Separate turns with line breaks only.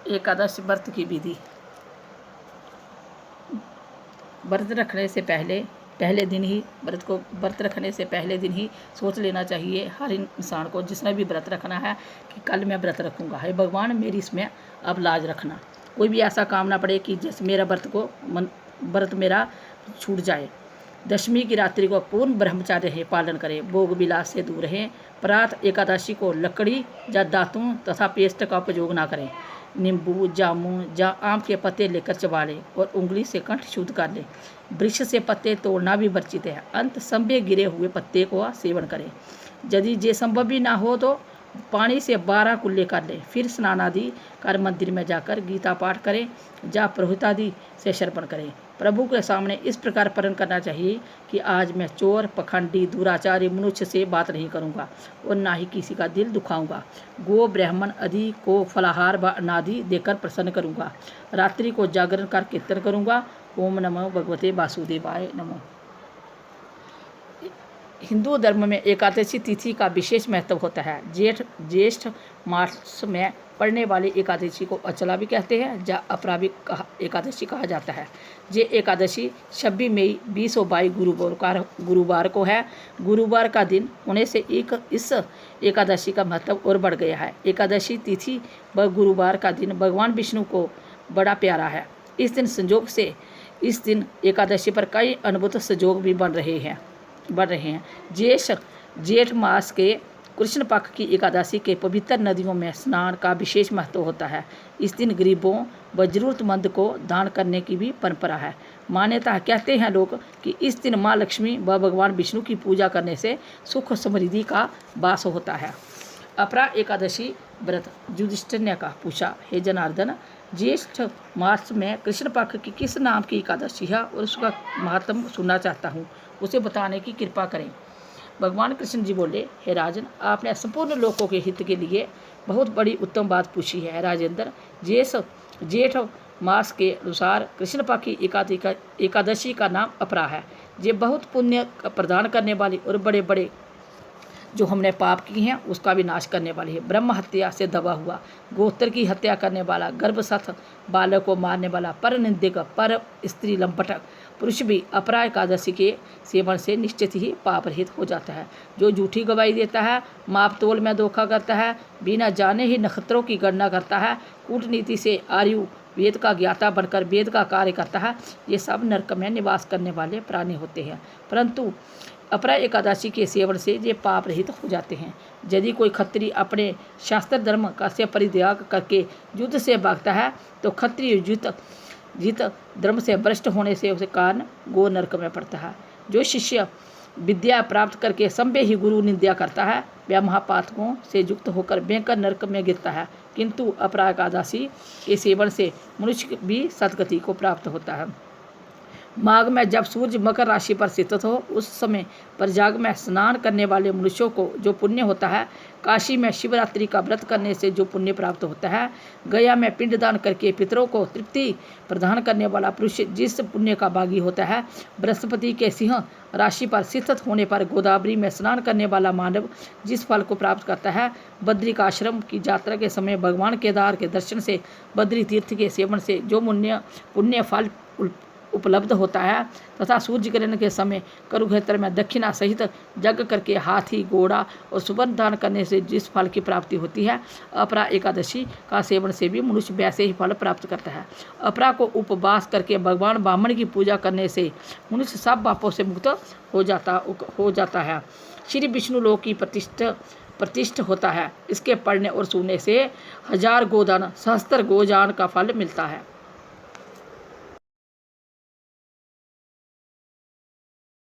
एकादश व्रत की विधि। व्रत रखने से पहले दिन ही व्रत रखने से पहले दिन ही सोच लेना चाहिए हर इंसान को, जिसने भी व्रत रखना है, कि कल मैं व्रत रखूँगा, हे भगवान मेरी इसमें अब लाज रखना। कोई भी ऐसा काम ना पड़े कि जैसे मेरा व्रत मेरा छूट जाए। दशमी की रात्रि को पूर्ण ब्रह्मचार्य पालन करें, भोग विलास से दूर रहें। प्रात एकादशी को लकड़ी या दातुन तथा पेस्ट का उपयोग ना करें। नींबू, जामुन या आम के पत्ते लेकर चबा लें और उंगली से कंठ शुद्ध कर लें। वृक्ष से पत्ते तोड़ना भी वर्जित है। अंत संभे गिरे हुए पत्ते को सेवन करें। यदि ये संभव भी ना हो तो पानी से 12 कुल्ले कर लें। फिर स्नान आदि कर मंदिर में जाकर गीता पाठ करें या पुरोहित आदि से शर्पण करें। प्रभु के सामने इस प्रकार प्रण करना चाहिए कि आज मैं चोर, पखंडी, दुराचारी मनुष्य से बात नहीं करूंगा और ना ही किसी का दिल दुखाऊंगा। गो, ब्राह्मण आदि को फलाहार व अनादि देकर प्रसन्न करूंगा। रात्रि को जागरण कर कीर्तन करूंगा। ओम नमो भगवते वासुदेवाय नमो। हिंदू धर्म में एकादशी तिथि का विशेष महत्व होता है। ज्येष्ठ मास में पड़ने वाली एकादशी को अचला भी कहते हैं या अपरा भी एकादशी कहा जाता है। ये एकादशी 26 मई 2022 गुरुवार को है। गुरुवार का दिन होने से इस एकादशी का महत्व और बढ़ गया है। एकादशी तिथि व गुरुवार का दिन भगवान विष्णु को बड़ा प्यारा है। इस दिन एकादशी पर कई अद्भुत संयोग भी बन रहे हैं। जेठ मास के कृष्ण पक्ष की एकादशी के पवित्र नदियों में स्नान का विशेष महत्व होता है। इस दिन गरीबों व जरूरतमंद को दान करने की भी परंपरा है। मान्यता कहते हैं लोग कि इस दिन माँ लक्ष्मी व भगवान विष्णु की पूजा करने से सुख समृद्धि का वास होता है। अपरा एकादशी व्रत। युधिष्ठिर ने कहा, पूछा, हे जनार्दन, ज्येष्ठ मास में कृष्ण पक्ष की किस नाम की एकादशी है और उसका महत्व सुनना चाहता हूँ, उसे बताने की कृपा करें। भगवान कृष्ण जी बोले, हे राजन, आपने संपूर्ण लोगों के हित के लिए बहुत बड़ी उत्तम बात पूछी है। राजेंद्र, जेठ मास के अनुसार कृष्ण पक्ष की एकादशी का नाम अपरा है। ये बहुत पुण्य प्रदान करने वाली और बड़े बड़े जो हमने पाप किए हैं उसका विनाश करने वाली है। ब्रह्म हत्या से दबा हुआ, गोत्र की हत्या करने वाला, गर्भस्थ बालक को मारने वाला, पर निंदक, पर स्त्री लंपटक पुरुष भी अपरा एकादशी के सेवन से निश्चित ही पाप रहित हो जाता है। जो झूठी गवाही देता है, माप तोल में धोखा करता है, बिना जाने ही नक्षत्रों की गणना करता है, कूटनीति से आयु वेद का ज्ञाता बनकर वेद का कार्य करता है, ये सब नरक में निवास करने वाले प्राणी होते हैं। परंतु अपरा एकादशी के सेवन से ये पाप रहित हो जाते हैं। यदि कोई क्षत्रिय अपने शास्त्र धर्म का से परित्याग करके युद्ध से भागता है तो क्षत्रिय जित धर्म से भ्रष्ट होने से उसके कारण गो नरक में पड़ता है। जो शिष्य विद्या प्राप्त करके संभे ही गुरु निंदा करता है वह महापातकों से युक्त होकर भयंकर नरक में गिरता है। किंतु अपरा एकादशी के सेवन से मनुष्य भी सद्गति को प्राप्त होता है। माघ में जब सूर्य मकर राशि पर स्थित हो उस समय प्रयाग में स्नान करने वाले मनुष्यों को जो पुण्य होता है, काशी में शिवरात्रि का व्रत करने से जो पुण्य प्राप्त होता है, गया में पिंडदान करके पितरों को तृप्ति प्रदान करने वाला पुरुष जिस पुण्य का भागी होता है, बृहस्पति के सिंह राशि पर स्थित होने पर गोदावरी में स्नान करने वाला मानव जिस फल को प्राप्त करता है, बद्रिकाश्रम की यात्रा के समय भगवान केदार के दर्शन से, बद्री तीर्थ के सेवन से जो पुण्य फल उपलब्ध होता है, तथा सूर्य ग्रहण के समय कुरुक्षेत्र में दक्षिणा सहित यज्ञ करके हाथी, घोड़ा और सुवर्ण दान करने से जिस फल की प्राप्ति होती है, अपरा एकादशी का सेवन से भी मनुष्य वैसे ही फल प्राप्त करता है। अपरा को उपवास करके भगवान ब्राह्मण की पूजा करने से मनुष्य सब पापों से मुक्त हो जाता है। श्री विष्णु लोक की प्रतिष्ठ होता है। इसके पढ़ने और सुनने से 1000 गोदान, सहस्त्र गोजान का फल मिलता है।